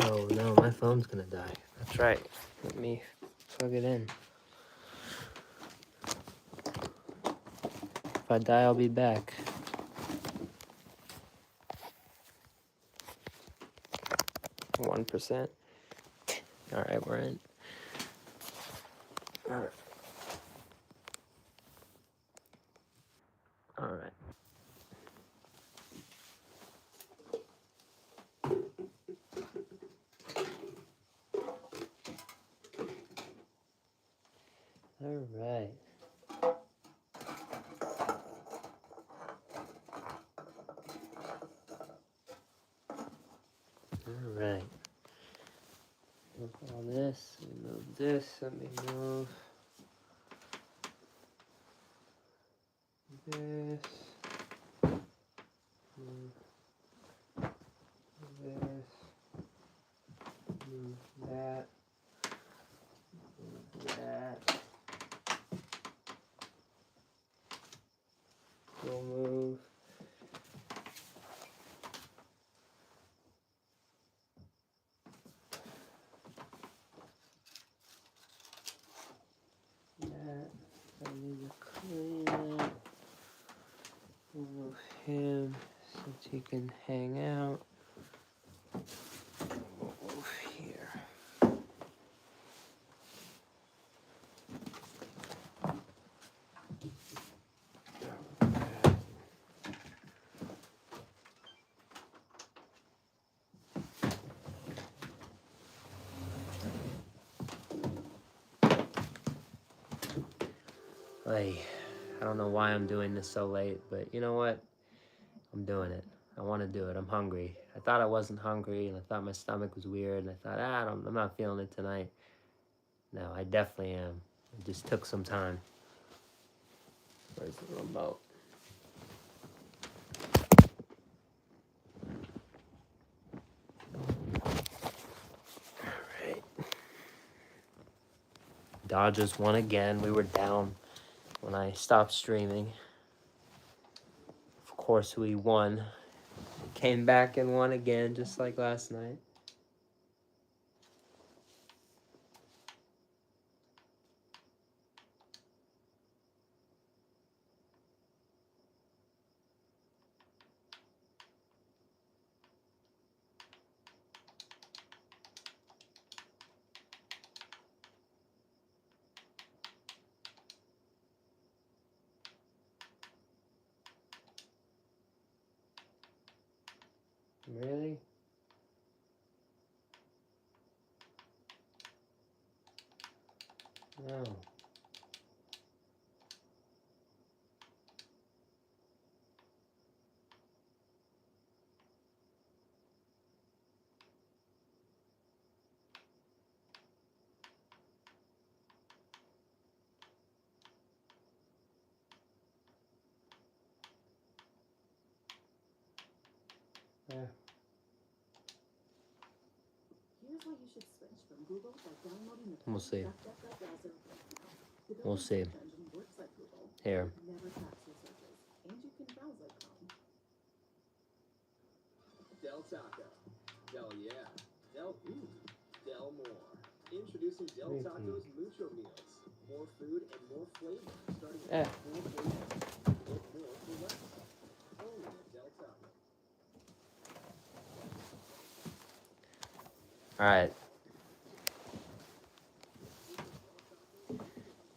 Oh no, my phone's gonna die. That's right. Let me plug it in. If I die, I'll be back. 1%. Alright, we're in. Alright. Alright. Alright. Alright. Move all this. Move this. Let me move this. Move this. Move that. Move that. We'll move. That. I need to clean it. We'll move him so he can hang out. We'll move here. Like, I don't know why I'm doing this so late, but you know what? I'm doing it. I want to do it. I'm hungry. I thought I wasn't hungry, and I thought my stomach was weird, and I thought, I'm not feeling it tonight. No, I definitely am. It just took some time. Where's the remote? All right. Dodgers won again. We were down when I stopped streaming. Of course, we won. Came back and won again, just like last night. Really? No. Yeah. Here's why you should switch from Google by downloading the We'll see. browser. We'll see. Works like Google. Here. Never tracks your searches, and you can browse like Chrome. Del Taco. Del yeah. Del Del more. Introducing Del Taco's Mucho Meals. More food and more flavor. Starting at $4.49. Get more for less. Only at Del Taco. All right.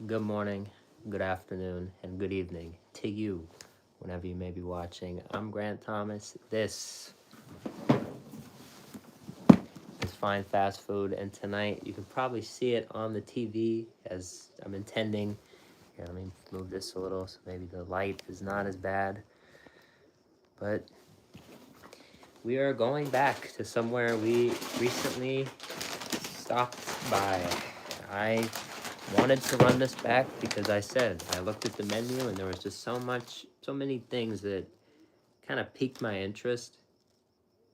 Good morning, good afternoon, and good evening to you, whenever you may be watching. I'm Grant Thomas. This is Fine Fast Food, and tonight you can probably see it on the TV as I'm intending. Here, let me move this a little so maybe the light is not as bad. But we are going back to somewhere we recently stopped by. I wanted to run this back because I looked at the menu and there was just so many things that kind of piqued my interest,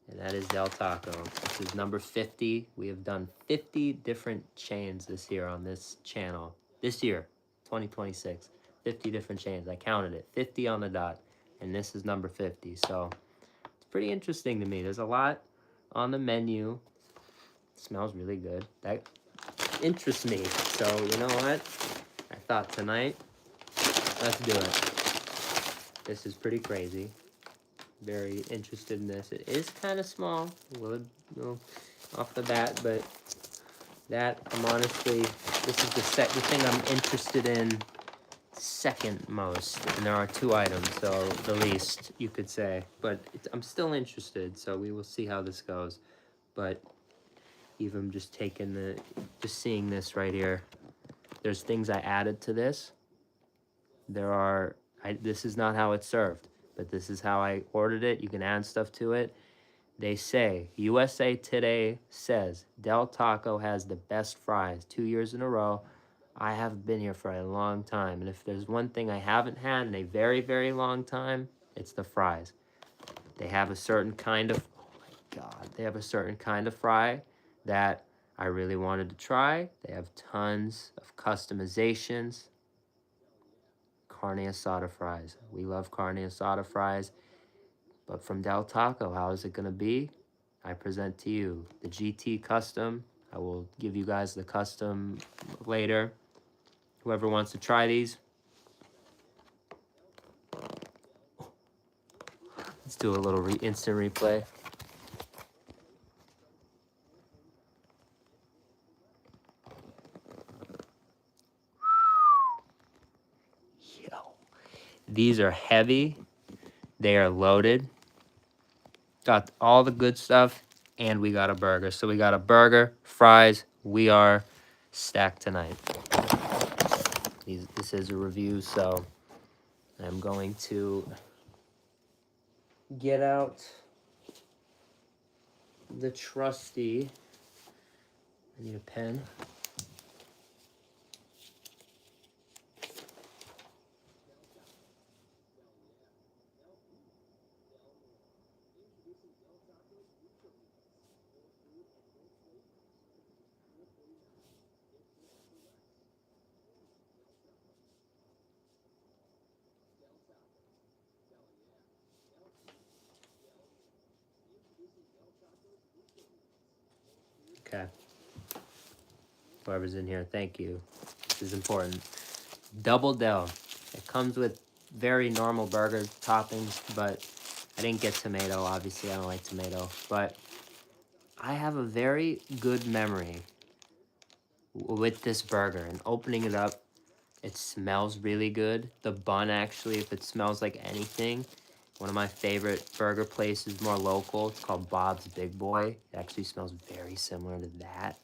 and that is Del Taco. This is number 50. We have done 50 different chains this year on this channel. This year, 2026, 50 different chains. I counted it, 50 on the dot, and this is number 50. So it's pretty interesting to me. There's a lot on the menu Smells really good. That interests me. So, you know what? I thought tonight, let's do it. This is pretty crazy. Very interested in this. It is kind of small, a little off the bat, but that I'm honestly, this is the thing I'm interested in second most, and there are 2 items, so the least you could say, but I'm still interested, so we will see how this goes. But even just seeing this right here, there's things I added to this. This is not how it's served, but this is how I ordered it. You can add stuff to it. They say, USA Today says, Del Taco has the best fries 2 years in a row. I have been here for a long time, and if there's one thing I haven't had in a very, very long time, it's the fries. They have a certain kind of, oh my God, they have a certain kind of fry that I really wanted to try. They have tons of customizations. Carne Asada fries. We love Carne Asada fries. But from Del Taco, how is it going to be? I present to you the GT Custom. I will give you guys the custom later. Whoever wants to try these. Let's do a little instant replay. Yo. These are heavy. They are loaded. Got all the good stuff. And we got a burger. So we got a burger, fries. We are stacked tonight. This is a review, so I'm going to get out the trusty, I need a pen. Okay. Whoever's in here, thank you. This is important. Double Del. It comes with very normal burger toppings, but I didn't get tomato. Obviously, I don't like tomato. But I have a very good memory with this burger. And opening it up, it smells really good. The bun, actually, if it smells like anything, one of my favorite burger places, more local, it's called Bob's Big Boy. It actually smells very similar to that.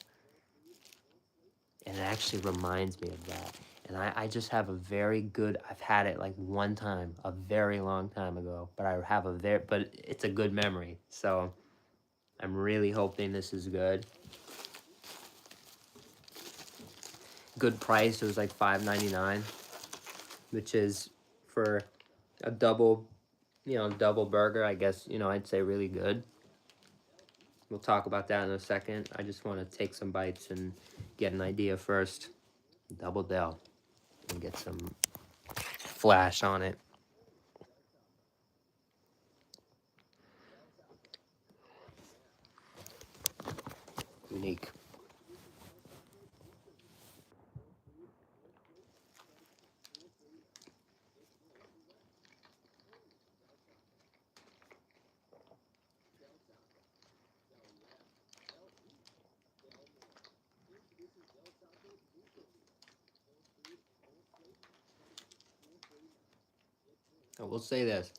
And it actually reminds me of that. And I just have a very good, I've had it like one time, a very long time ago, but I have but it's a good memory. So I'm really hoping this is good. Good price, it was like $5.99, which is for a double burger, I guess, I'd say really good. We'll talk about that in a second. I just want to take some bites and get an idea first. Double Del. And get some flash on it. Unique. I will say this.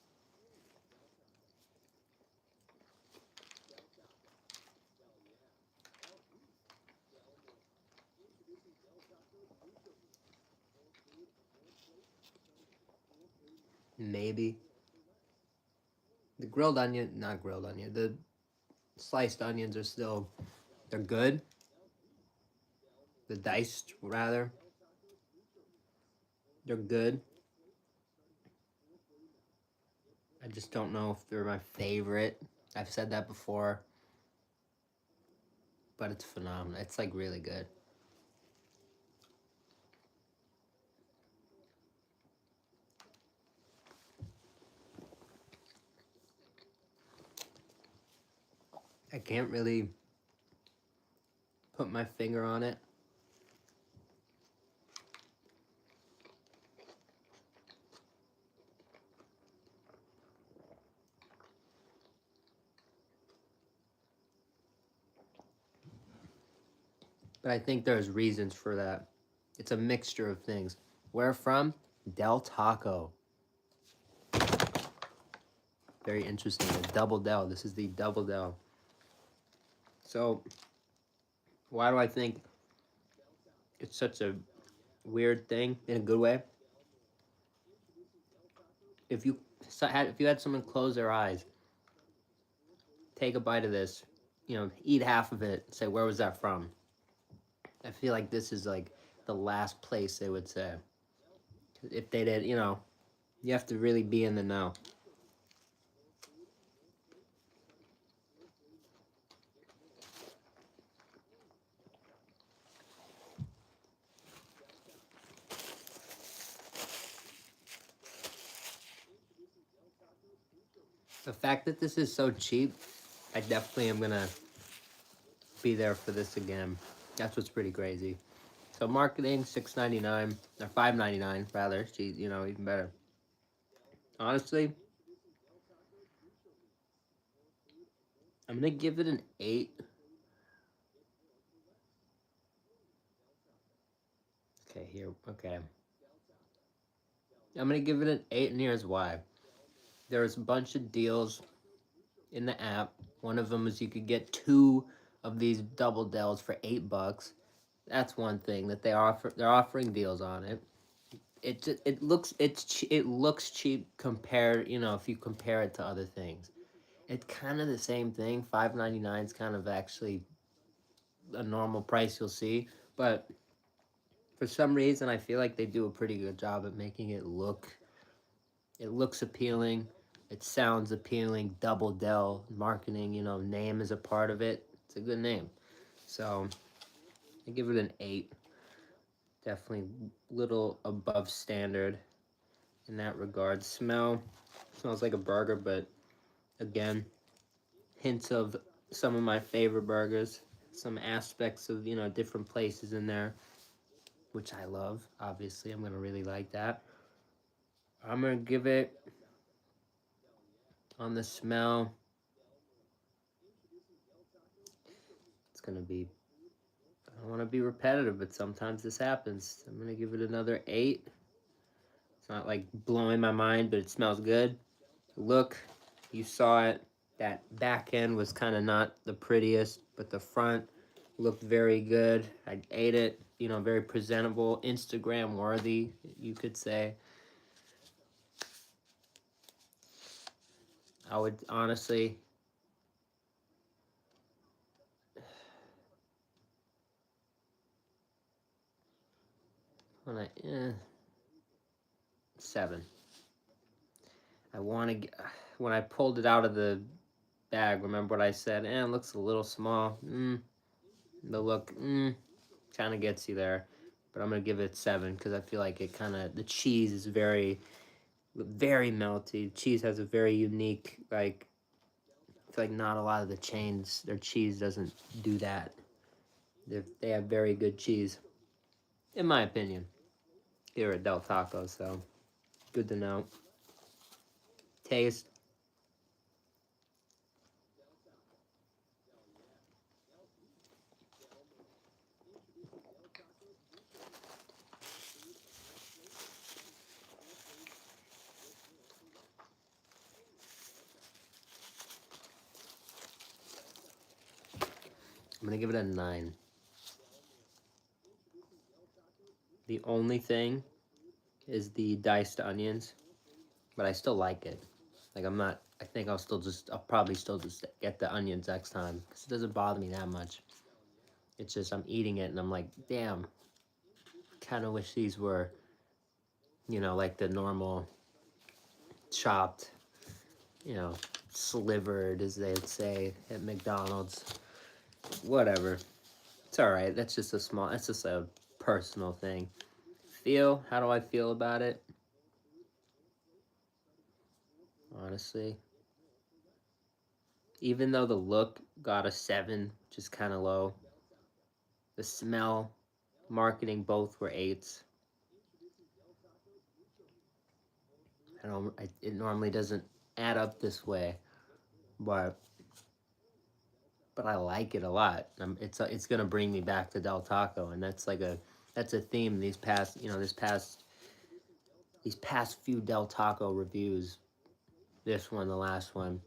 Maybe. The the sliced onions are still, they're good. The diced, rather, they're good. I just don't know if they're my favorite. I've said that before. But it's phenomenal. It's like really good. I can't really put my finger on it. But I think there's reasons for that. It's a mixture of things. Where from? Del Taco. Very interesting. The Double Del. This is the Double Del. So, why do I think it's such a weird thing in a good way? If you had someone close their eyes, take a bite of this, eat half of it, say, where was that from? I feel like this is like the last place they would say. If they did, you have to really be in the know. The fact that this is so cheap, I definitely am gonna be there for this again. That's what's pretty crazy. So marketing, $6.99 or $5.99 rather. Geez, even better. Honestly, I'm gonna give it an 8. Okay, here. Okay, I'm gonna give it an 8, and here's why. There's a bunch of deals in the app. One of them is you could get 2 of these double dells for $8. That's one thing that they offer. They're offering deals on it. It looks cheap compared. If you compare it to other things, it's kind of the same thing. $5.99 is kind of actually a normal price you'll see, but for some reason I feel like they do a pretty good job at making it look. It looks appealing. It sounds appealing. Double Del marketing, name is a part of it. It's a good name. So I give it an 8. Definitely little above standard in that regard. Smells like a burger, but again, hints of some of my favorite burgers. Some aspects of, different places in there, which I love. Obviously, I'm going to really like that. I'm going to give it, on the smell, it's going to be, I don't want to be repetitive, but sometimes this happens. I'm going to give it another 8. It's not like blowing my mind, but it smells good. Look, you saw it. That back end was kind of not the prettiest, but the front looked very good. I ate it, very presentable, Instagram worthy, you could say. I would honestly, when 7. I want to, when I pulled it out of the bag, remember what I said? It looks a little small. The look, kind of gets you there. But I'm going to give it 7 because I feel like the cheese is very, very melty. Cheese has a very unique, I feel like not a lot of the chains, their cheese doesn't do that. They have very good cheese, in my opinion, here at Del Taco, so good to know. Taste. I'm gonna give it a 9. The only thing is the diced onions, but I still like it. Like I think I'll probably still just get the onions next time because it doesn't bother me that much. It's just I'm eating it and I'm like, damn, kind of wish these were, like the normal chopped, slivered, as they'd say at McDonald's. Whatever. It's alright. That's just a personal thing. How do I feel about it? Honestly. Even though the look got a 7, which is kind of low, The smell, marketing, both were 8s. It normally doesn't add up this way, but I like it a lot. It's gonna bring me back to Del Taco, and that's a theme these past few Del Taco reviews. This one, the last one,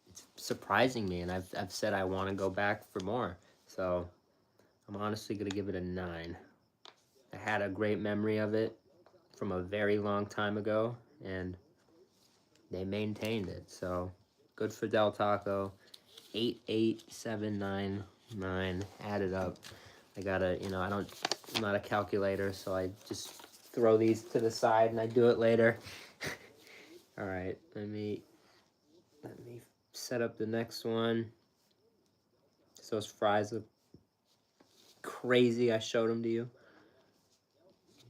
it's surprising me, and I've said I want to go back for more. So I'm honestly gonna give it a 9. I had a great memory of it from a very long time ago, and they maintained it. So good for Del Taco. 88799 added up. I gotta, I'm not a calculator, so I just throw these to the side and I do it later. All right, let me set up the next one. So those fries look crazy. I showed them to you.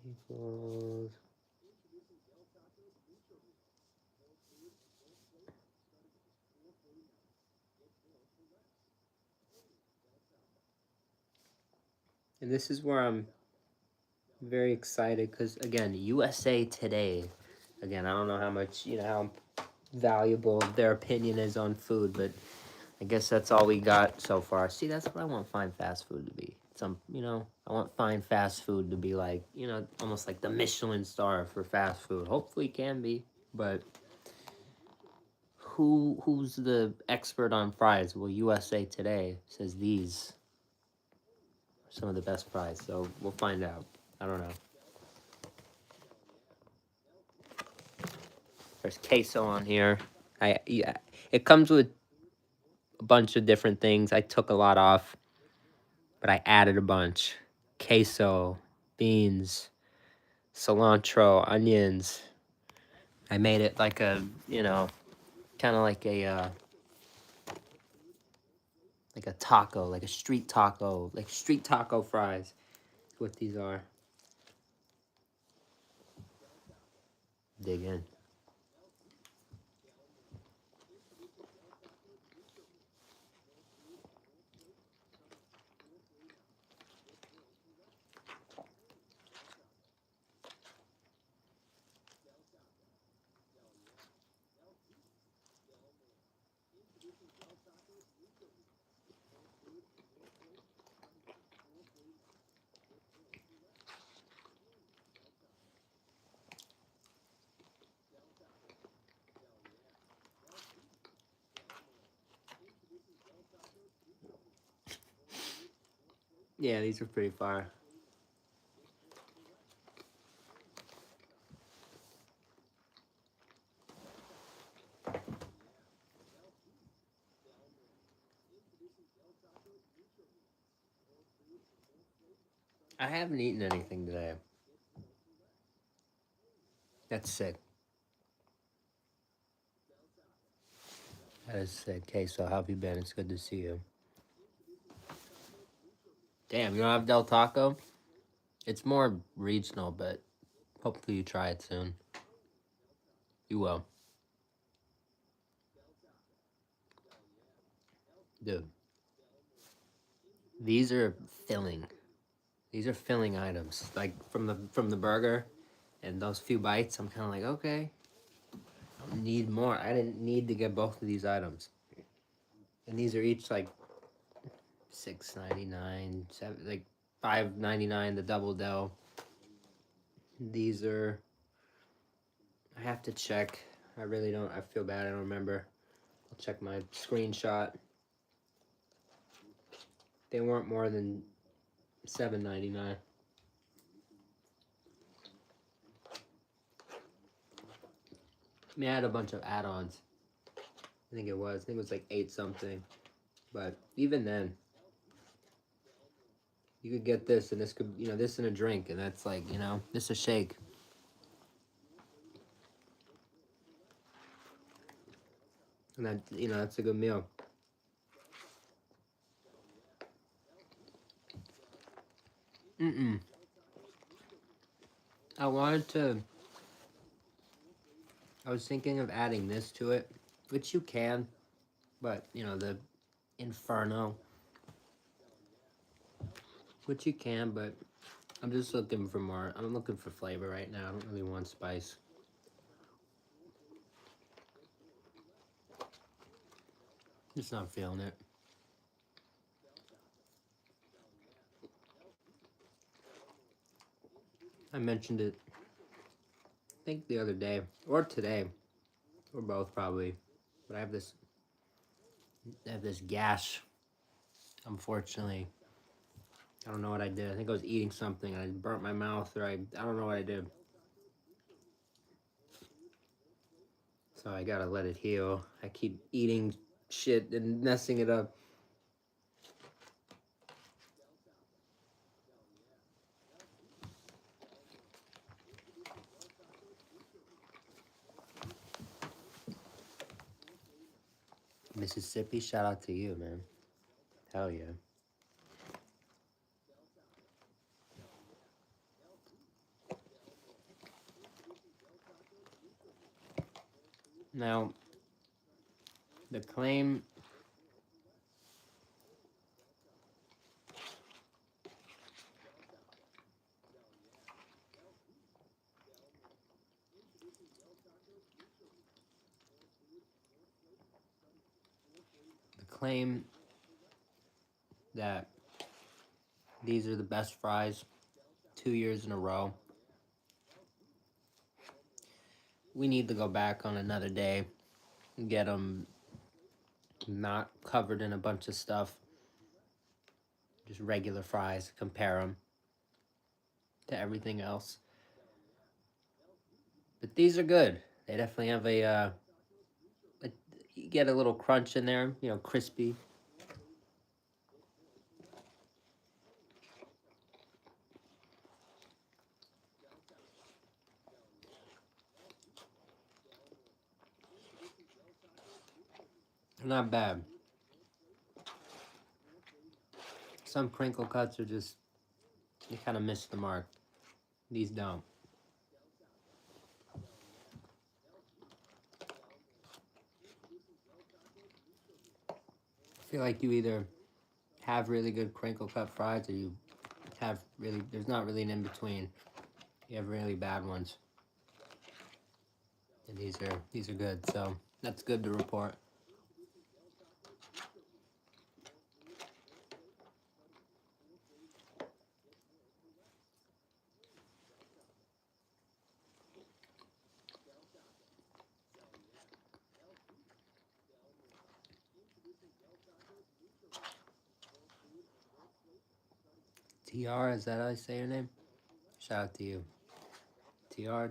Equals. And this is where I'm very excited because, again, USA Today. Again, I don't know how much, how valuable their opinion is on food, but I guess that's all we got so far. See, that's what I want fine fast food to be. I want fine fast food to be like, almost like the Michelin star for fast food. Hopefully it can be, but who's the expert on fries? Well, USA Today says these are some of the best fries, so we'll find out. I don't know. There's queso on here. It comes with a bunch of different things. I took a lot off, but I added a bunch. Queso, beans, cilantro, onions. I made it like kind of like a taco, like a street taco, like street taco fries. What these are. Dig in. Yeah, these are pretty fire. I haven't eaten anything today. That's sick. That is sick. Okay, so how have you been? It's good to see you. Damn, you don't have Del Taco? It's more regional, but hopefully you try it soon. You will. Dude, these are filling. These are filling items. Like from the burger and those few bites, I'm kind of like, okay, I don't need more. I didn't need to get both of these items. And these are each like $6.99, like $5.99 the double Del. These are, I have to check. I really don't. I feel bad. I don't remember. I'll check my screenshot. They weren't more than $7.99. I mean, I had a bunch of add-ons. I think it was like 8 something. But even then, you could get this, and this could, this in a drink, and that's like, this a shake. And that, that's a good meal. I wanted to, I was thinking of adding this to it, which you can, but, the Inferno, which you can, but I'm just looking for more. I'm looking for flavor right now. I don't really want spice. Just not feeling it. I mentioned it, I think the other day, or today, or both probably, but I have this gash, unfortunately. I don't know what I did. I think I was eating something and I burnt my mouth, or I don't know what I did. So I gotta let it heal. I keep eating shit and messing it up. Mississippi, shout out to you, man. Hell yeah. Now, the claim that these are the best fries 2 years in a row. We need to go back on another day and get them not covered in a bunch of stuff. Just regular fries, compare them to everything else. But these are good. They definitely have you get a little crunch in there, crispy. Not bad. Some crinkle cuts are just, you kind of miss the mark. These don't. I feel like you either have really good crinkle cut fries or you have really, there's not really an in between. You have really bad ones. And these are good, so that's good to report. TR, is that how I say your name? Shout out to you. TR.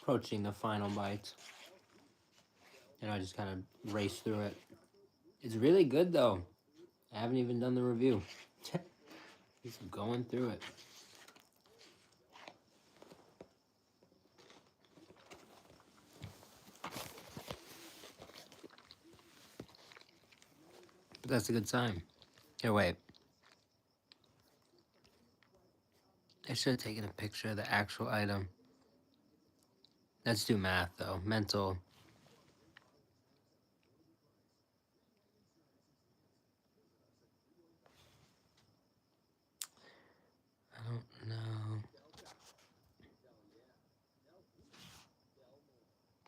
Approaching the final bites. And I just kind of race through it. It's really good though. I haven't even done the review. Just going through it. But that's a good sign. Here, wait. I should have taken a picture of the actual item. Let's do math though. Mental. I don't know.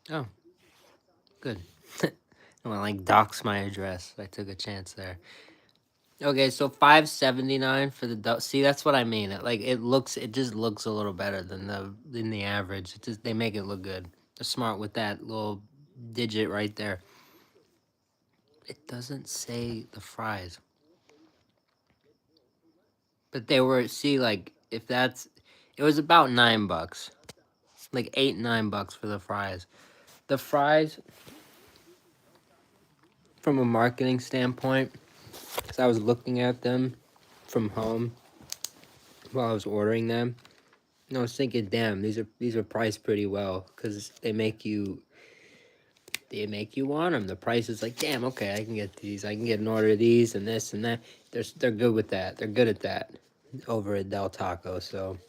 Oh, good. I want to like dox my address. I took a chance there. Okay, so $5.79 for the see. That's what I mean. It just looks a little better than the average. They make it look good. They're smart with that little digit right there. It doesn't say the fries, but they were if that's it was about $9, like $8-9 for the fries. The fries, from a marketing standpoint, because I was looking at them from home while I was ordering them. And I was thinking, damn, these are priced pretty well because they make you. they make you want them. The price is like, damn, okay, I can get these. I can get an order of these and this and that. They're good with that. They're good at that over at Del Taco. So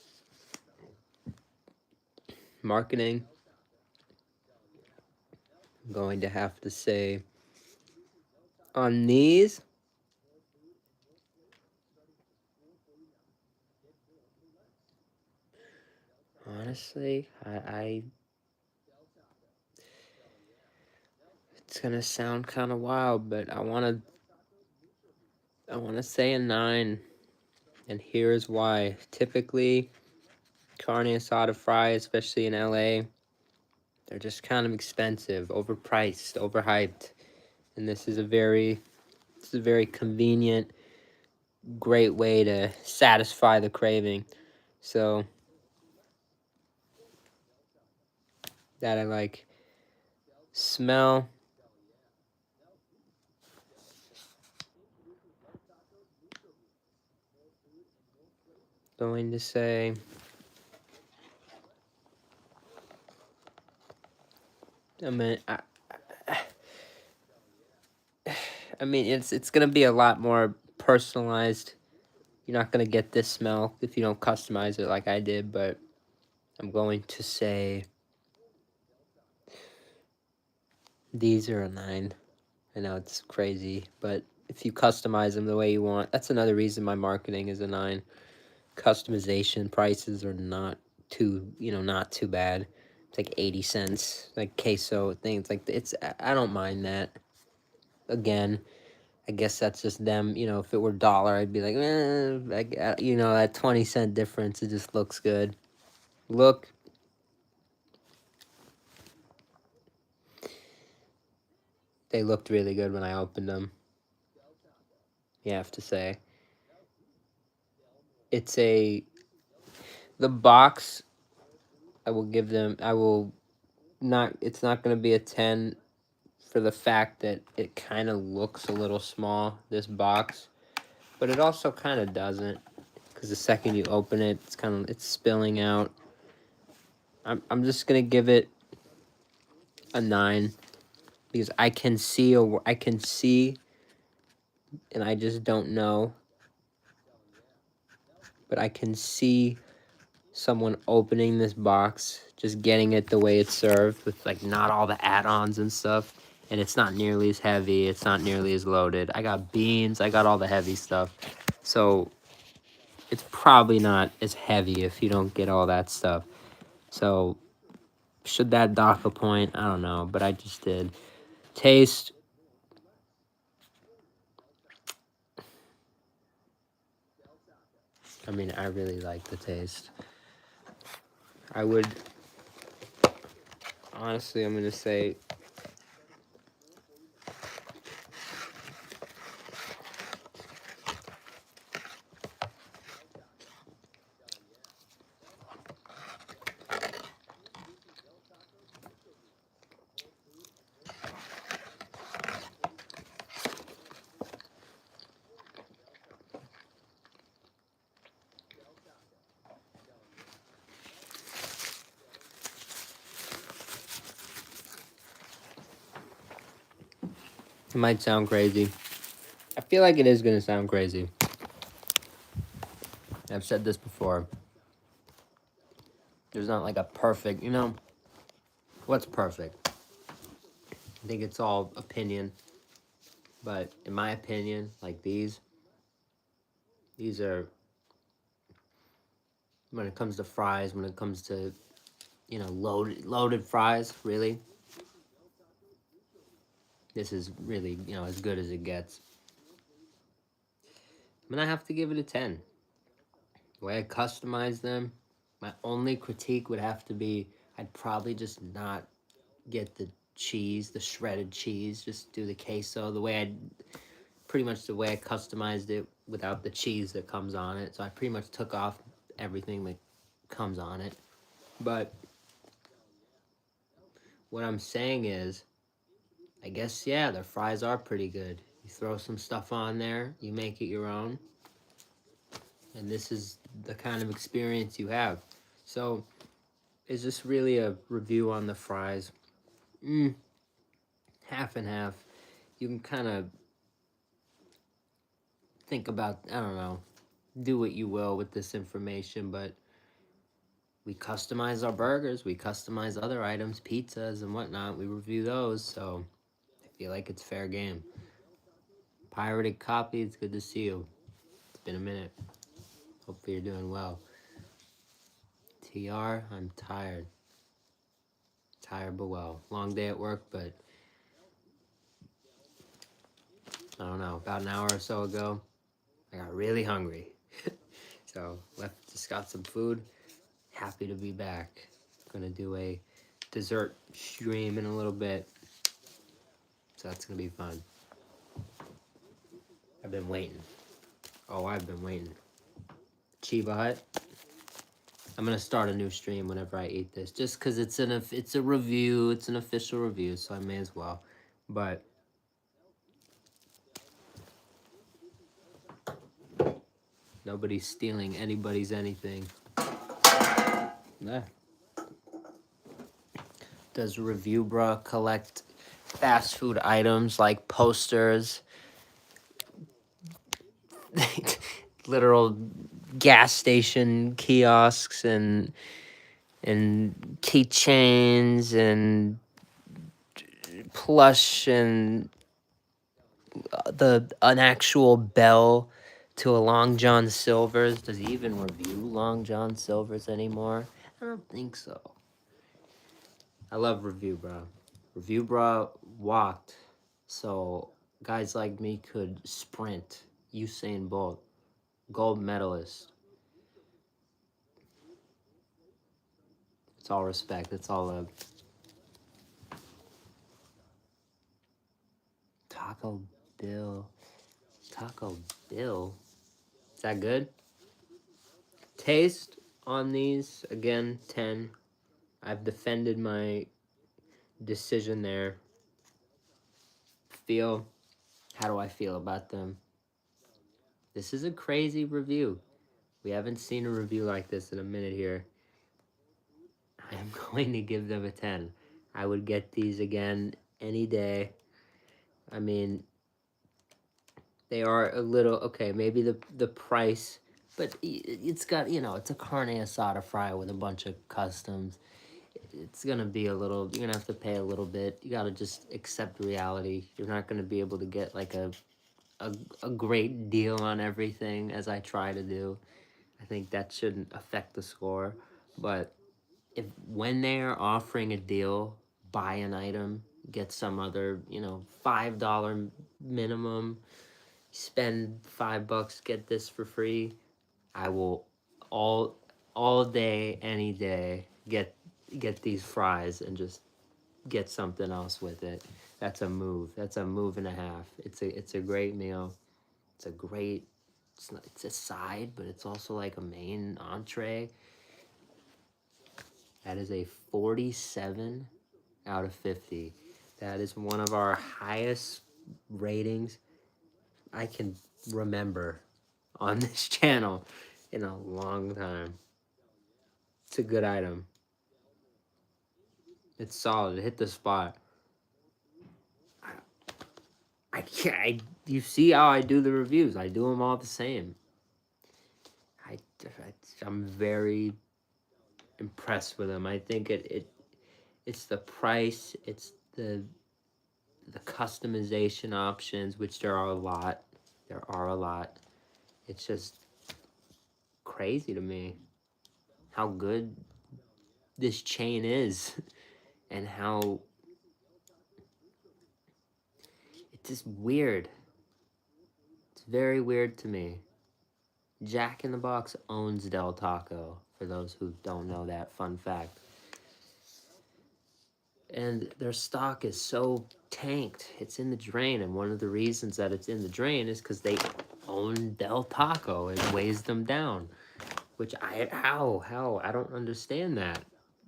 marketing, I'm going to have to say on these, honestly, I it's gonna sound kind of wild, but I wanna say a 9, and here's why. Typically, carne asada fries, especially in LA, they're just kind of expensive, overpriced, overhyped, and this is a very convenient, great way to satisfy the craving. So that I like. Smell, going to say, I mean, I mean, it's gonna be a lot more personalized. You're not gonna get this smell if you don't customize it like I did, but I'm going to say these are a 9. I know it's crazy, but if you customize them the way you want, that's another reason my marketing is a 9. Customization prices are not too, not too bad. It's like 80 cents, like queso things like I don't mind that. Again, I guess that's just them. If it were dollar, I'd be like, that 20-cent difference, it just looks good. Look, they looked really good when I opened them. You have to say. The box, I will not, it's not going to be a 10 for the fact that it kind of looks a little small, this box, but it also kind of doesn't, because the second you open it, it's spilling out. I'm just going to give it a 9, because I can see, and I just don't know, but I can see someone opening this box, just getting it the way it's served, with like not all the add-ons and stuff, and it's not nearly as heavy, it's not nearly as loaded. I got beans, I got all the heavy stuff, so it's probably not as heavy if you don't get all that stuff. So should that dock a point? I don't know, but I just did. Taste, I mean, I really like the taste. I would, honestly, I'm going to say, it might sound crazy. I feel like it is going to sound crazy. I've said this before. There's not like a perfect, what's perfect? I think it's all opinion. But in my opinion, like these are, when it comes to fries, when it comes to, loaded fries, really, this is really, as good as it gets. I'm gonna have to give it a 10. The way I customize them, my only critique would have to be, I'd probably just not get the cheese, the shredded cheese, just do the queso, pretty much the way I customized it without the cheese that comes on it. So I pretty much took off everything that comes on it. But what I'm saying is, I guess, yeah, their fries are pretty good. You throw some stuff on there, you make it your own, and this is the kind of experience you have. So, is this really a review on the fries? half and half. You can kind of think about, I don't know, do what you will with this information, but we customize our burgers, we customize other items, pizzas and whatnot. We review those, so I feel like it's fair game. Pirated copy, it's good to see you. It's been a minute. Hopefully you're doing well. TR, I'm tired. Tired but well. Long day at work, but I don't know, about an hour or so ago, I got really hungry. So just got some food. Happy to be back. Gonna do a dessert stream in a little bit. So that's gonna be fun. I've been waiting. Oh, I've been waiting. Chiba Hut. I'm gonna start a new stream whenever I eat this, just cause it's a review. It's an official review, so I may as well. But nobody's stealing anybody's anything. Nah. Does Review Bruh collect fast food items like posters, literal gas station kiosks, and keychains and plush and an actual bell to a Long John Silver's? Does he even review Long John Silver's anymore? I don't think so. I love Review Bruh. Review Bruh walked so guys like me could sprint. Usain Bolt, gold medalist. It's all respect. It's all love. Taco Bill. Taco Bill? Is that good? Taste on these, again, 10. I've defended my decision there. Feel, how do I feel about them? This is a crazy review. We haven't seen a review like this in a minute here. I am going to give them a 10. I would get these again any day. I mean, they are a little, okay, maybe the price, but it's got, it's a Carne Asada fry with a bunch of customs. It's gonna be a little, you're gonna have to pay a little bit. You gotta just accept reality. You're not gonna be able to get like a great deal on everything, as I try to do. I think that shouldn't affect the score. But when they are offering a deal, buy an item, get some other, $5 minimum, spend $5, get this for free, I will all day, any day, get these fries and just get something else with it. That's a move. That's a move and a half. It's a great meal. It's a great, it's a side, but it's also like a main entree. That is a 47 out of 50. That is one of our highest ratings I can remember on this channel in a long time. It's a good item. It's solid. It hit the spot. I can't. You see how I do the reviews? I do them all the same. I'm very impressed with them. I think it's the price. It's the customization options, which there are a lot. There are a lot. It's just crazy to me how good this chain is, and how it's just weird. It's very weird to me. Jack in the Box owns Del Taco, for those who don't know that fun fact. And their stock is so tanked. It's in the drain, and one of the reasons that it's in the drain is because they own Del Taco. It weighs them down. Which how? I don't understand that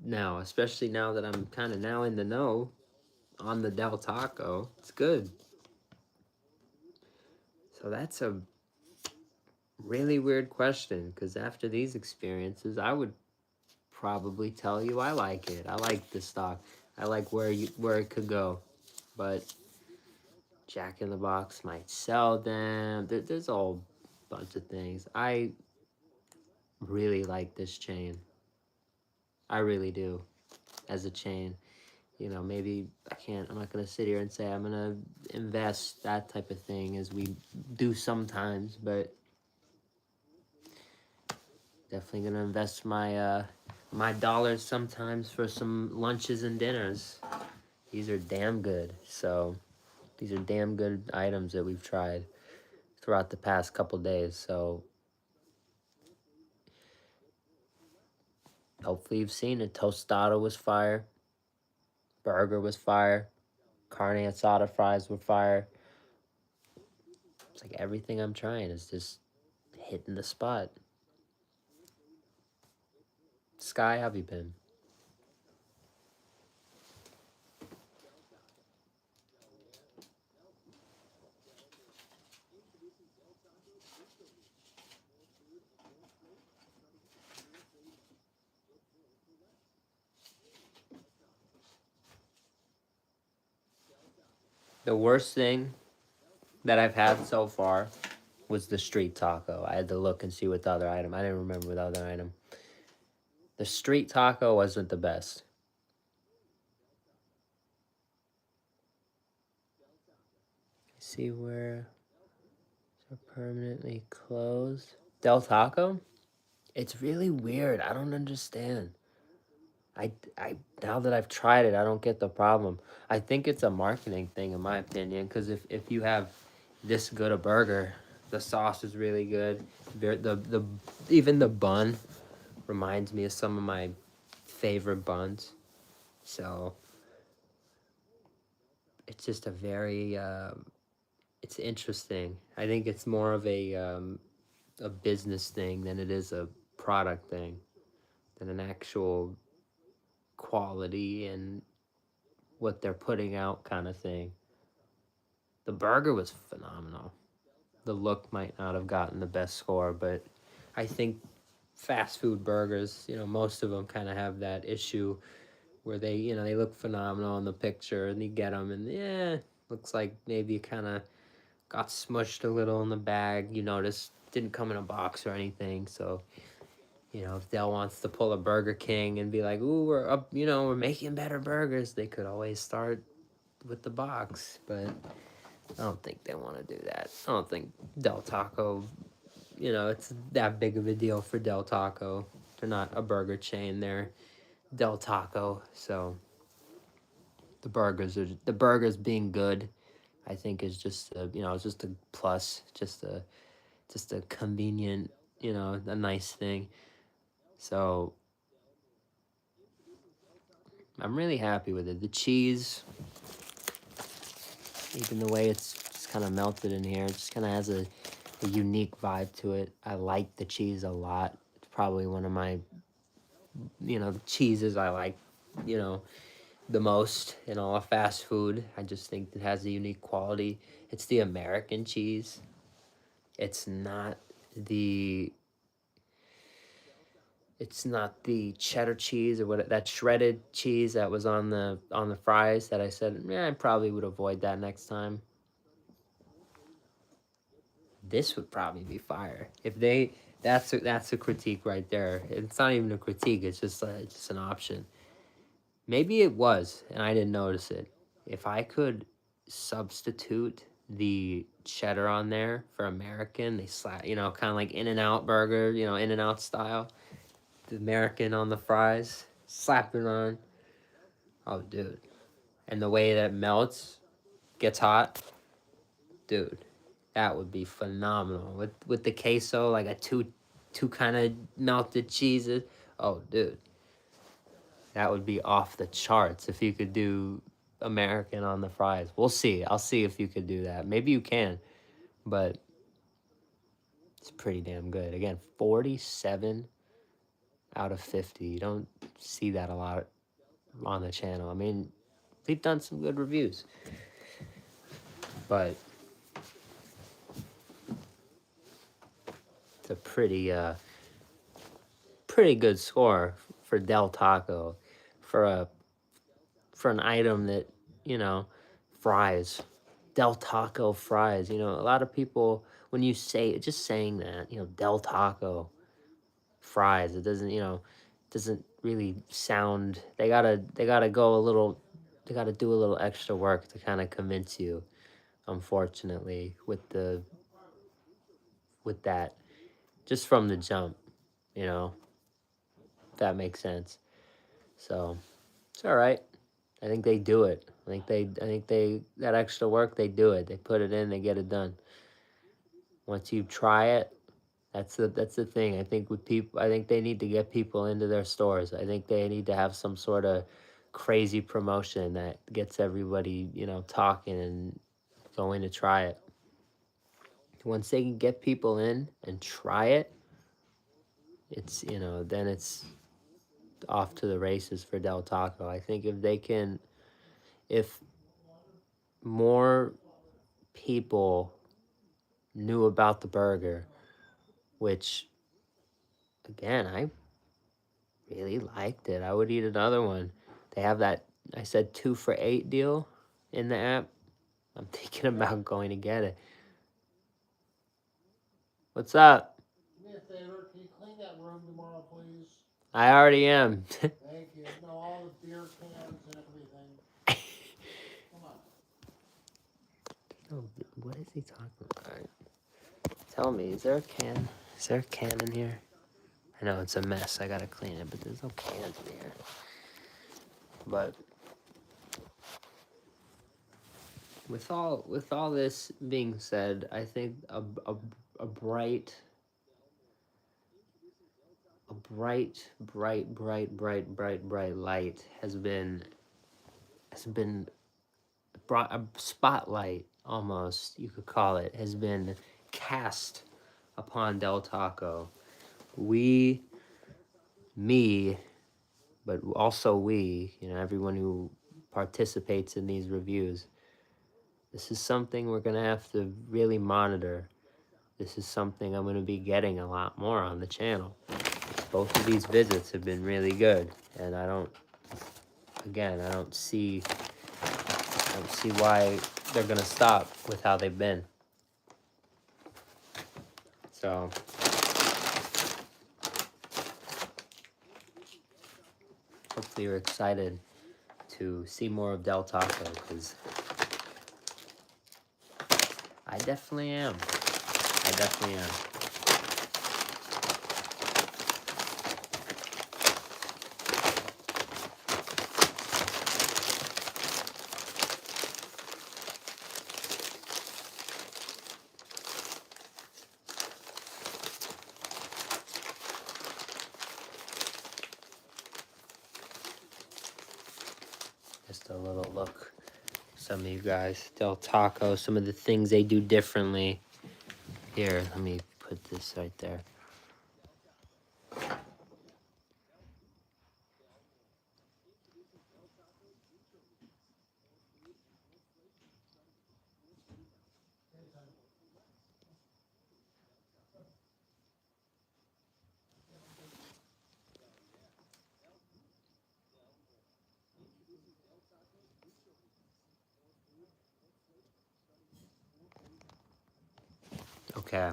now, especially now that I'm kind of now in the know on the Del Taco. It's good. So that's a really weird question, because after these experiences, I would probably tell you I like it. I like the stock. I like where it could go. but Jack in the Box might sell them. There's a whole bunch of things. I really like this chain. I really do, as a chain. You know, maybe I'm not gonna sit here and say I'm gonna invest that type of thing as we do sometimes, but definitely gonna invest my dollars sometimes for some lunches and dinners. These are damn good. So these are damn good items that we've tried throughout the past couple days. So hopefully you've seen it. Tostada was fire. Burger was fire. Carne Asada fries were fire. It's like everything I'm trying is just hitting the spot. Sky, how have you been? The worst thing that I've had so far was the street taco. I had to look and see what the other item. I didn't remember the other item. The street taco wasn't the best. See where it's permanently closed. Del Taco? It's really weird. I don't understand. I now that I've tried it, I don't get the problem. I think it's a marketing thing, in my opinion, because if you have this good a burger, the sauce is really good. The even the bun reminds me of some of my favorite buns. So it's just a very it's interesting. I think it's more of a business thing than it is a product thing, than an actual quality and what they're putting out kind of thing. The burger was phenomenal. The look might not have gotten the best score, but I think fast food burgers, most of them kind of have that issue where they look phenomenal in the picture and you get them and yeah, looks like maybe kind of got smushed a little in the bag. You notice didn't come in a box or anything, so if Dell wants to pull a Burger King and be like, "Ooh, we're up, we're making better burgers," they could always start with the box. But I don't think they want to do that. I don't think Del Taco, it's that big of a deal for Del Taco. They're not a burger chain. They're Del Taco. So the burgers being good, I think is just it's just a plus, just a convenient, a nice thing. So I'm really happy with it. The cheese, even the way it's just kind of melted in here, it just kind of has a unique vibe to it. I like the cheese a lot. It's probably one of my, cheeses I like, you know, the most in all of fast food. I just think it has a unique quality. It's the American cheese. It's not the cheddar cheese or what that shredded cheese that was on the fries that I said, I probably would avoid that next time. This would probably be fire if they. That's a critique right there. It's not even a critique. It's just an option. Maybe it was, and I didn't notice it. If I could substitute the cheddar on there for American, they slap, kind of like In-N-Out burger, In-N-Out style. The American on the fries, slap it on. Oh, dude. And the way that melts, gets hot, dude, that would be phenomenal. With the queso, like a two kind of melted cheeses. Oh, dude. That would be off the charts if you could do American on the fries. We'll see. I'll see if you could do that. Maybe you can, but it's pretty damn good. Again, 47 out of 50. You don't see that a lot on the channel. I mean, we've done some good reviews, but it's a pretty good score for Del Taco for an item that, you know, fries, Del Taco fries. You know, a lot of people, when you say, just saying that, you know, Del Taco fries, it doesn't, you know, doesn't really sound, they gotta go a little, they gotta do a little extra work to kind of convince you, unfortunately, with that, just from the jump, you know, if that makes sense. So it's all right. I think they do it. I think they that extra work, they do it. They put it in, they get it done. Once you try it, that's the thing. I think with people, I think they need to get people into their stores. I think they need to have some sort of crazy promotion that gets everybody, you know, talking and going to try it. Once they can get people in and try it, it's, you know, then it's off to the races for Del Taco. I think if they can, if more people knew about the burger, which again, I really liked it. I would eat another one. They have that, I said 2 for $8 deal in the app. I'm thinking about going to get it. What's up? Do me a favor, can you clean that room tomorrow, please? I already am. Thank you. No, all the beer cans and everything. Come on. Oh, what is he talking about? All right. Tell me, is there a can? Is there a can in here? I know it's a mess. I gotta clean it, but there's no cans in here. But with all this being said, I think a bright, bright light has been brought, a spotlight almost, you could call it, has been cast upon Del Taco. We, me, but also we, you know, everyone who participates in these reviews, this is something we're gonna have to really monitor. This is something I'm gonna be getting a lot more on the channel. Both of these visits have been really good, and I don't see why they're gonna stop with how they've been. So hopefully you're excited to see more of Del Taco, because I definitely am. I definitely am. Just a little look. Some of you guys, Del Taco, some of the things they do differently. Here, let me put this right there. Okay,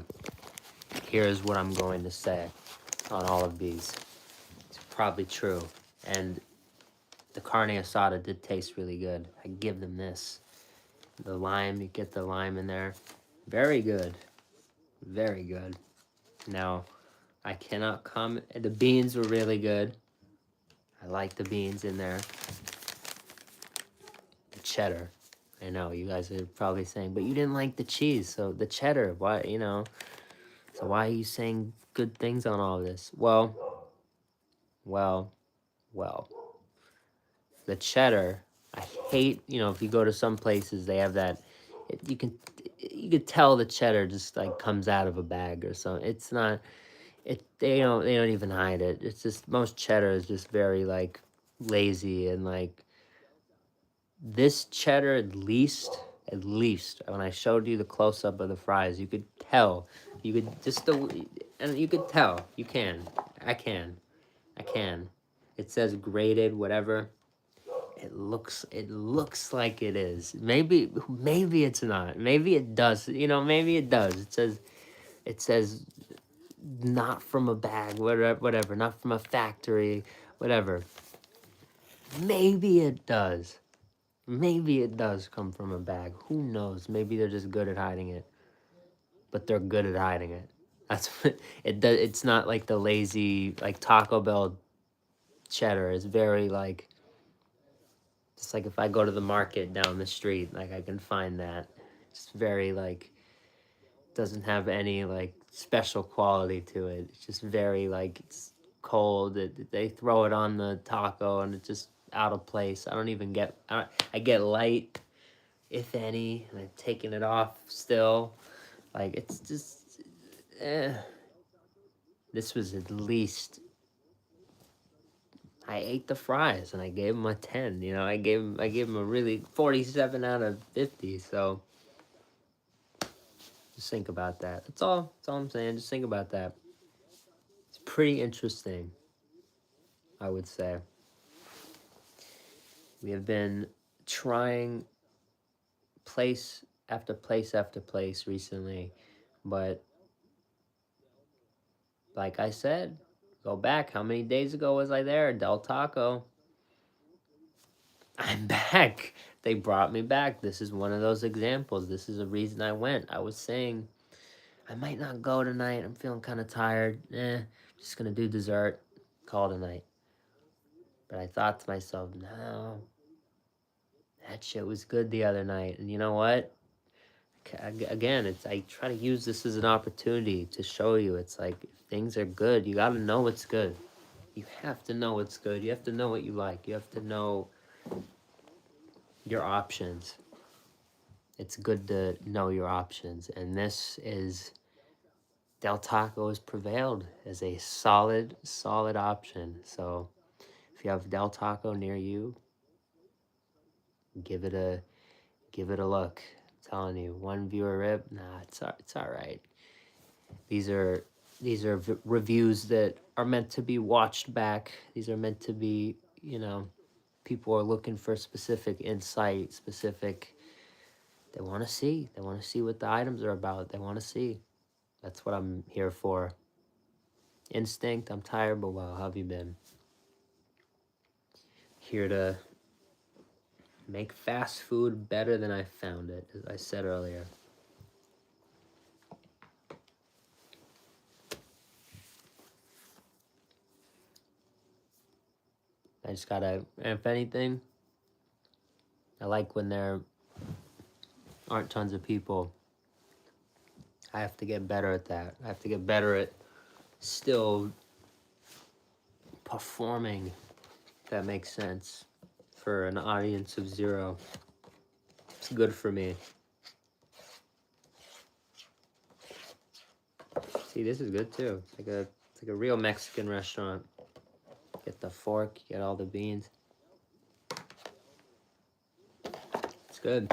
here's what I'm going to say on all of these. It's probably true. And the Carne Asada did taste really good. I give them this. The lime, you get the lime in there. Very good. Very good. Now, I cannot comment. The beans were really good. I like the beans in there. The cheddar. I know, you guys are probably saying, but you didn't like the cheese. So the cheddar, why, you know. So why are you saying good things on all this? Well. The cheddar, I hate, you know, if you go to some places, they have that, you could tell the cheddar just like comes out of a bag or something. It's not, they don't even hide it. It's just, most cheddar is just very like lazy, and like this cheddar, at least, when I showed you the close-up of the fries, you could tell, you could just, and you could tell, I can. It says grated, whatever. It looks like it is. Maybe it's not. Maybe it does. You know, maybe it does. It says not from a bag, whatever, not from a factory, whatever. Maybe it does. Maybe it does come from a bag. Who knows? Maybe they're just good at hiding it. But they're good at hiding it. That's what it does. It's not like the lazy, like Taco Bell cheddar. It's very like, just like if I go to the market down the street, like I can find that. It's very like, doesn't have any like special quality to it. It's just very like, it's cold. They throw it on the taco and it's just out of place. I don't even get, I get light, if any, and I'm taking it off still. Like, it's just, This was at least, I ate the fries and I gave him a 10. You know, I gave him a really 47 out of 50. So just think about that. That's all I'm saying. Just think about that. It's pretty interesting, I would say. We have been trying place after place after place recently, but like I said, go back. How many days ago was I there? Del Taco. I'm back. They brought me back. This is one of those examples. This is a reason I went. I was saying, I might not go tonight. I'm feeling kind of tired. Just gonna do dessert. Call tonight. But I thought to myself, no, that shit was good the other night. And you know what? Again, I try to use this as an opportunity to show you. It's like, if things are good, you gotta know what's good. You have to know what's good. You have to know what you like. You have to know your options. It's good to know your options. And this is, Del Taco has prevailed as a solid option. So if you have Del Taco near you, give it a look. I'm telling you, one viewer rib, nah, it's all right. These are reviews that are meant to be watched back. These are meant to be, you know, people are looking for specific insight, specific. They want to see. They want to see what the items are about. They want to see. That's what I'm here for. Instinct. I'm tired, but well, how have you been? Here to make fast food better than I found it, as I said earlier. I just gotta, if anything, I like when there aren't tons of people. I have to get better at that. I have to get better at still performing, if that makes sense, for an audience of 0. It's good for me. See, this is good too. It's like a real Mexican restaurant. Get the fork, get all the beans. It's good.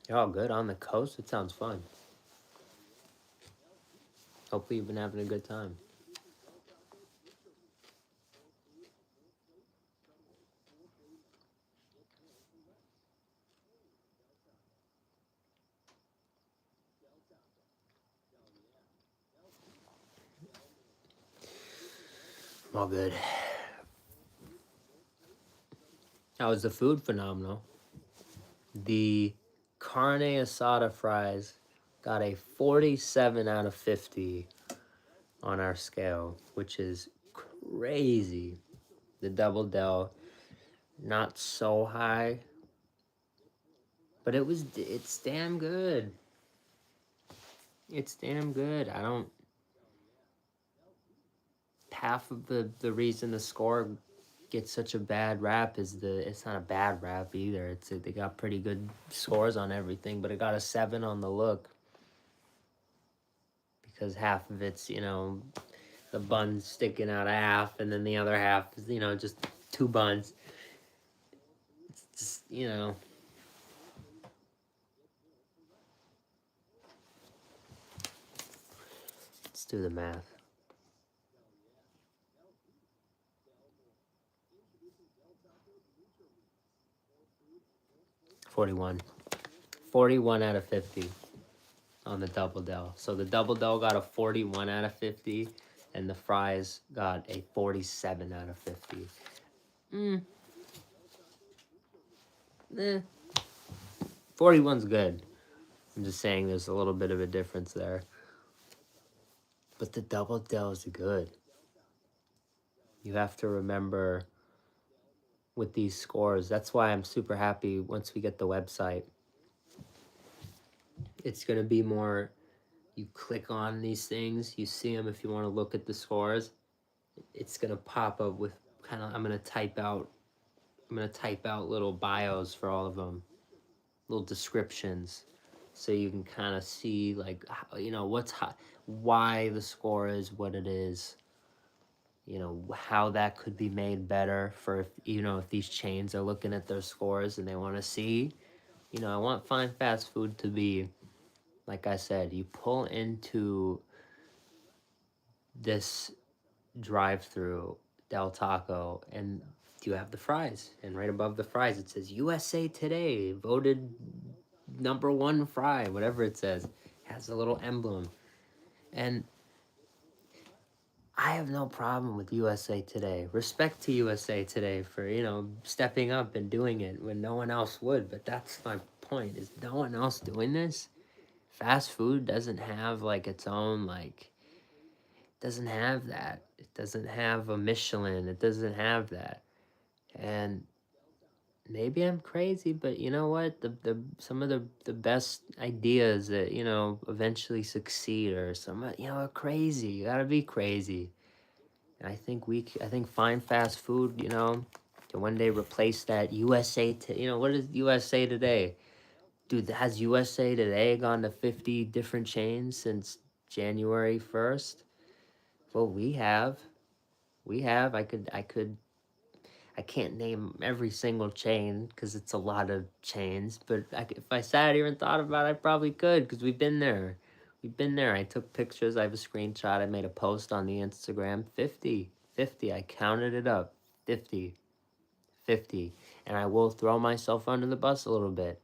You're all good on the coast? It sounds fun. Hopefully you've been having a good time. All good. How was the food? Phenomenal. The Carne Asada fries got a 47 out of 50 on our scale, which is crazy. The Double Del, not so high, but it's damn good. It's damn good. Half of the reason the score gets such a bad rap is it's not a bad rap either. They got pretty good scores on everything, but it got a 7 on the look because half of it's, you know, the buns sticking out a half, and then the other half is, you know, just 2 buns. It's just, you know. do the math. 41. 41 out of 50 on the Double Del. So the Double Del got a 41 out of 50, and the fries got a 47 out of 50. Eh. 41's good. I'm just saying there's a little bit of a difference there. But the Double Del is good. You have to remember with these scores. That's why I'm super happy once we get the website. It's going to be more, you click on these things, you see them if you want to look at the scores. It's going to pop up with kind of, I'm going to type out little bios for all of them, little descriptions, so you can kind of see, like, you know, why the score is what it is, you know, how that could be made better for, if, you know, if these chains are looking at their scores and they want to see, you know, I want fine fast food to be, like I said, you pull into this drive-through Del Taco and you have the fries, and right above the fries it says USA Today voted #1 fry, whatever it says. It has a little emblem. And I have no problem with USA Today. Respect to USA Today for, you know, stepping up and doing it when no one else would. But that's my point, is no one else doing this. Fast food doesn't have, like, its own, like, doesn't have that. It doesn't have a Michelin. It doesn't have that. And maybe I'm crazy, but you know what? Some of the best ideas that, you know, eventually succeed, or some, you know, are crazy. You gotta be crazy. And I think fine fast food, you know, can one day replace that you know, what is USA Today? Dude, has USA Today gone to 50 different chains since January 1st? Well, we have. I can't name every single chain because it's a lot of chains, but if I sat here and thought about it, I probably could, because we've been there. We've been there. I took pictures. I have a screenshot. I made a post on the Instagram. 50. I counted it up. 50. And I will throw myself under the bus a little bit.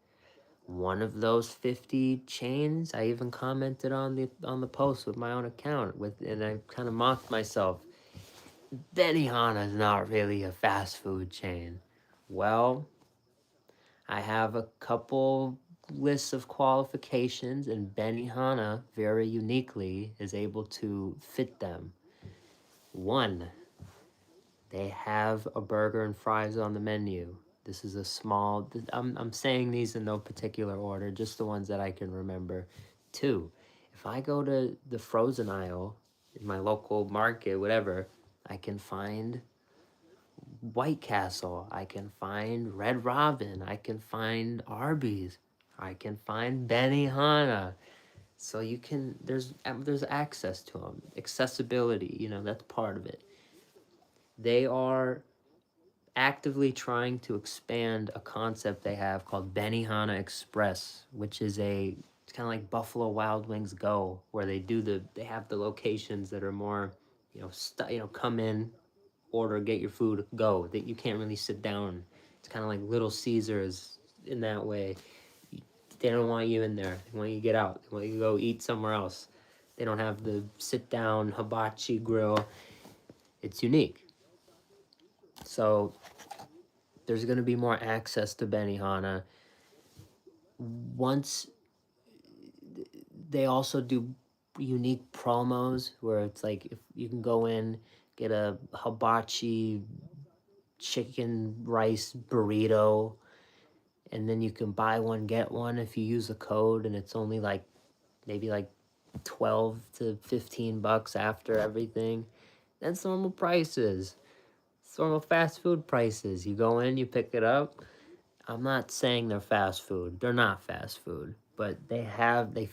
One of those 50 chains, I even commented on the post with my own account, and I kind of mocked myself. Benihana is not really a fast food chain. Well, I have a couple lists of qualifications, and Benihana very uniquely is able to fit them. One, they have a burger and fries on the menu. This is a small, I'm saying these in no particular order, just the ones that I can remember. Two, if I go to the frozen aisle in my local market, whatever, I can find White Castle, I can find Red Robin, I can find Arby's, I can find Benihana. So you can, there's access to them. Accessibility, you know, that's part of it. They are actively trying to expand a concept they have called Benihana Express, which is it's kind of like Buffalo Wild Wings Go, where they have the locations that are more, you know, come in, order, get your food, go. That you can't really sit down. It's kind of like Little Caesars in that way. They don't want you in there. They want you to get out. They want you to go eat somewhere else. They don't have the sit down hibachi grill. It's unique. So there's going to be more access to Benihana. Once they also do unique promos where it's like, if you can go in, get a hibachi chicken rice burrito, and then you can buy one get one if you use a code, and it's only like maybe like 12 to 15 bucks after everything. That's normal prices. It's normal fast food prices. You go in, you pick it up. I'm not saying they're fast food. They're not fast food, but they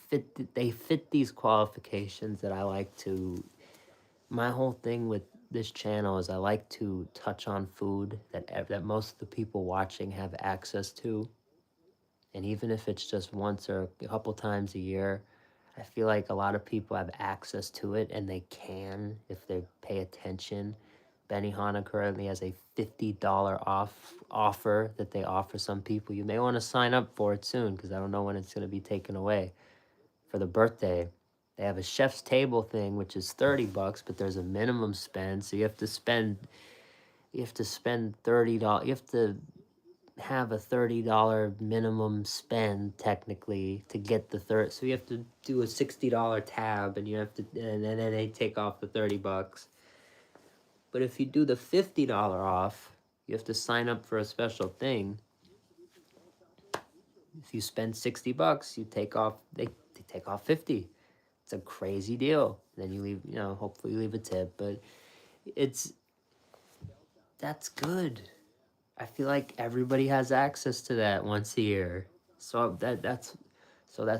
fit these qualifications that I like to. My whole thing with this channel is I like to touch on food that most of the people watching have access to. And even if it's just once or a couple times a year, I feel like a lot of people have access to it, and they can if they pay attention. Benihana currently has a $50 off offer that they offer some people. You may want to sign up for it soon because I don't know when it's going to be taken away for the birthday. They have a chef's table thing, which is $30, but there's a minimum spend, so you have to spend $30. You have to have a $30 minimum spend technically to get the third. So you have to do a $60 tab, and you have to, and then they take off the $30. But if you do the $50 off, you have to sign up for a special thing. If you spend $60, you take off. They take off 50. It's a crazy deal. Then you leave. Hopefully you leave a tip, but that's good. I feel like everybody has access to that once a year. So that's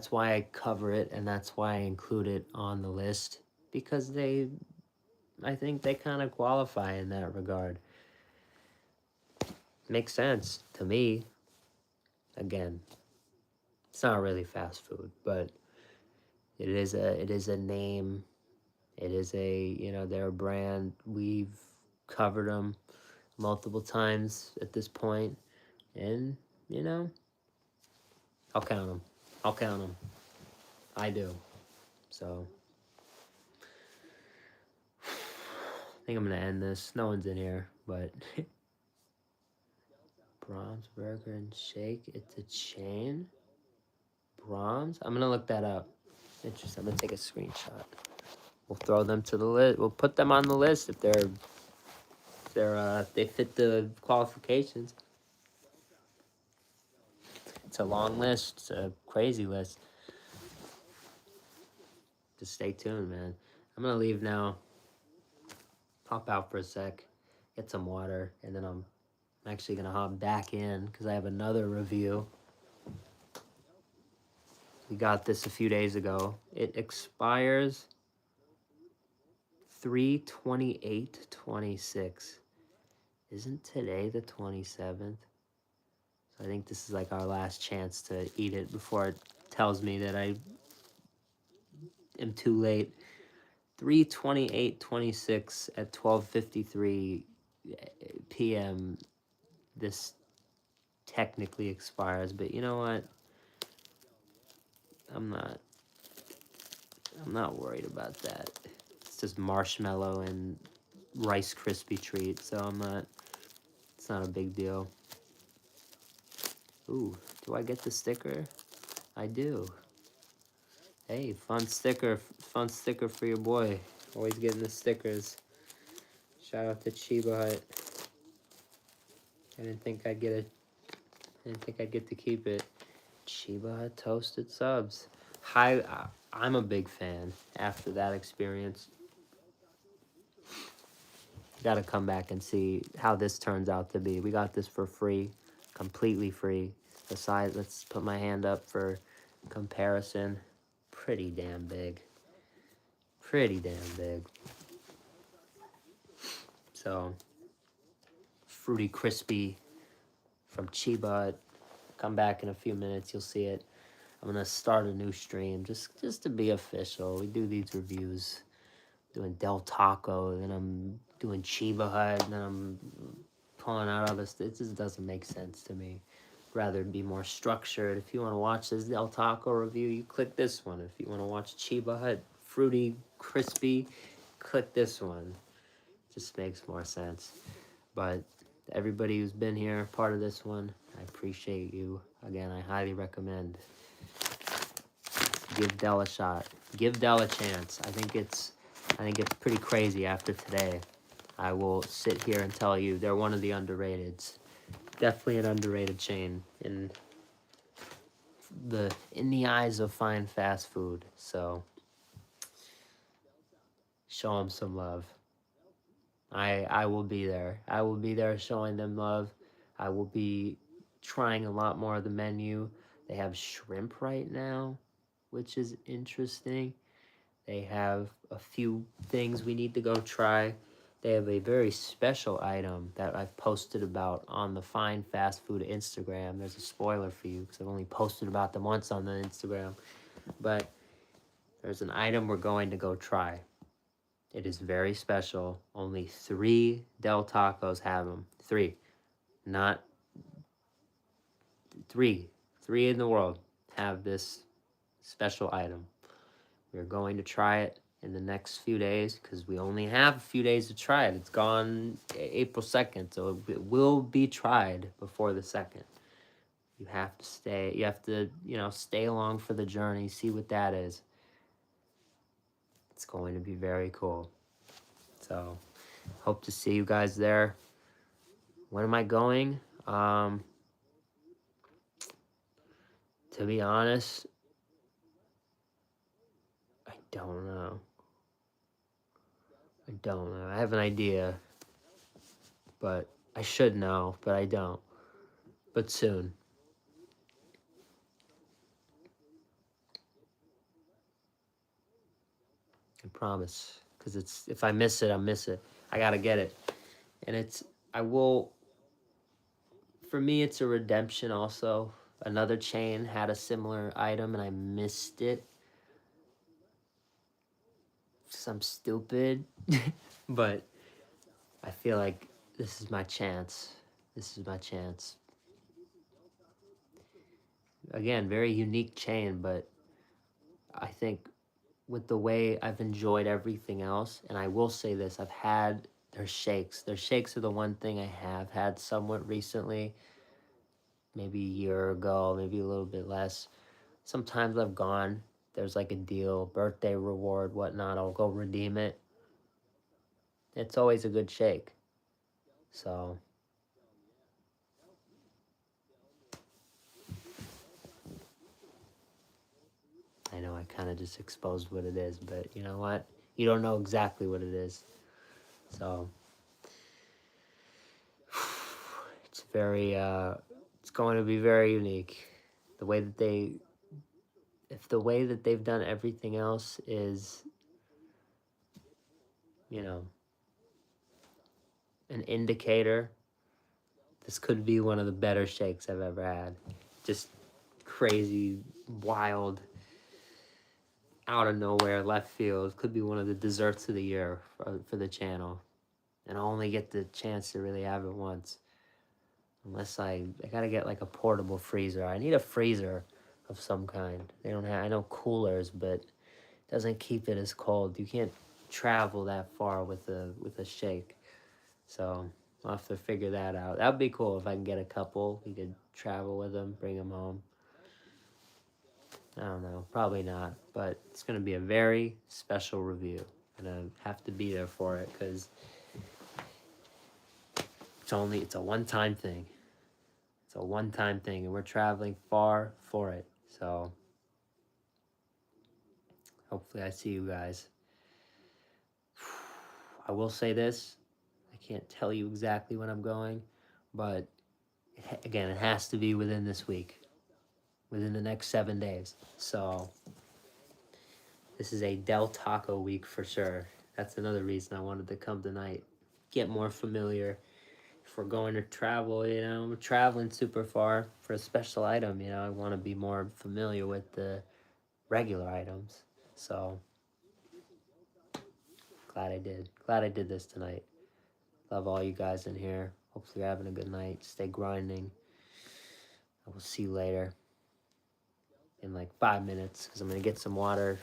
why I cover it, and that's why I include it on the list, because I think they kind of qualify in that regard. Makes sense to me. Again, it's not really fast food, but it is a name. It is they're a brand. We've covered them multiple times at this point, and I'll count them. I do. So I think I'm gonna end this. No one's in here, but Brahms Burger and Shake. It's a chain. Brahms. I'm gonna look that up. Interesting. I'm gonna take a screenshot. We'll throw them to the list. We'll put them on the list if they fit the qualifications. It's a long list. It's a crazy list. Just stay tuned, man. I'm gonna leave now. Hop out for a sec, get some water, and then I'm actually gonna hop back in because I have another review. We got this a few days ago. It expires 3/28/26. Isn't today the 27th? So I think this is like our last chance to eat it before it tells me that I am too late. 3/28/26 at 12:53 p.m. This technically expires, but you know what? I'm not worried about that. It's just marshmallow and Rice Krispie treat, so it's not a big deal. Ooh, do I get the sticker? I do. Hey, fun sticker for your boy. Always getting the stickers. Shout out to Chiba Hut. I didn't think I'd get to keep it. Chiba Hut toasted subs. I'm a big fan after that experience. Got to come back and see how this turns out to be. We got this for free, completely free. The size, let's put my hand up for comparison. Pretty damn big. So, fruity crispy from Chiba. Come back in a few minutes, you'll see it. I'm gonna start a new stream just to be official. We do these reviews, doing Del Taco, then I'm doing Chiba Hut, and then I'm pulling out other stuff. It just doesn't make sense to me. Rather be more structured. If you want to watch this Del Taco review, you click this one. If you want to watch Chiba Hut fruity crispy, click this one. Just makes more sense. But everybody who's been here, part of this one, I appreciate you. Again, I highly recommend. Give Del a shot. Give Del a chance. I think it's pretty crazy after today. I will sit here and tell you they're one of the underrateds. Definitely an underrated chain in the eyes of fine fast food. So show them some love. I will be there. I will be there showing them love. I will be trying a lot more of the menu. They have shrimp right now, which is interesting. They have a few things we need to go try. They have a very special item that I've posted about on the Fine Fast Food Instagram. There's a spoiler for you because I've only posted about them once on the Instagram. But There's an item we're going to go try. It is very special. Only 3 Del Tacos have them. 3. Not 3. 3 in the world have this special item. We're going to try it in the next few days because we only have a few days to try it. It's gone April 2nd, so it will be tried before the 2nd. You have to stay along for the journey, see what that is. It's going to be very cool. So, hope to see you guys there. When am I going? To be honest, I don't know. I have an idea, but I should know, but I don't. But soon. I promise. Because if I miss it, I miss it. I gotta get it. And for me, it's a redemption also. Another chain had a similar item and I missed it. Because I'm stupid. But I feel like this is my chance. Again, very unique chain, but I think with the way I've enjoyed everything else, and I will say this, I've had their shakes. Their shakes are the one thing I have had somewhat recently, maybe a year ago, maybe a little bit less. Sometimes I've gone, there's like a deal, birthday reward, whatnot, I'll go redeem it. It's always a good shake. So, I know I kind of just exposed what it is, but you know what? You don't know exactly what it is. So, it's going to be very unique. The way that they've done everything else is, an indicator, this could be one of the better shakes I've ever had. Just crazy, wild, out of nowhere, left field. Could be one of the desserts of the year for the channel. And I only get the chance to really have it once. Unless I gotta get like a portable freezer. I need a freezer of some kind. They don't have, I know coolers, but it doesn't keep it as cold. You can't travel that far with a shake. So I'll have to figure that out. That'd be cool if I can get a couple. We could travel with them, bring them home. I don't know, probably not, but it's gonna be a very special review. And I have to be there for it because it's a one-time thing. It's a one-time thing, and we're traveling far for it. So hopefully I see you guys. I will say this. I can't tell you exactly when I'm going, but again, it has to be within this week. Within the next 7 days. So this is a Del Taco week for sure. That's another reason I wanted to come tonight. Get more familiar. If we're going to travel, we're traveling super far for a special item, I want to be more familiar with the regular items. So glad I did this tonight. Love all you guys in here. Hopefully you're having a good night. Stay grinding. I will see you later in like 5 minutes because I'm going to get some water.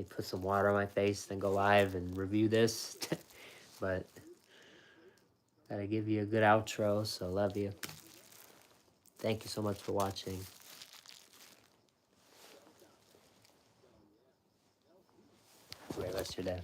Put some water on my face, then go live and review this. But gotta give you a good outro, so love you. Thank you so much for watching. Great rest of your day.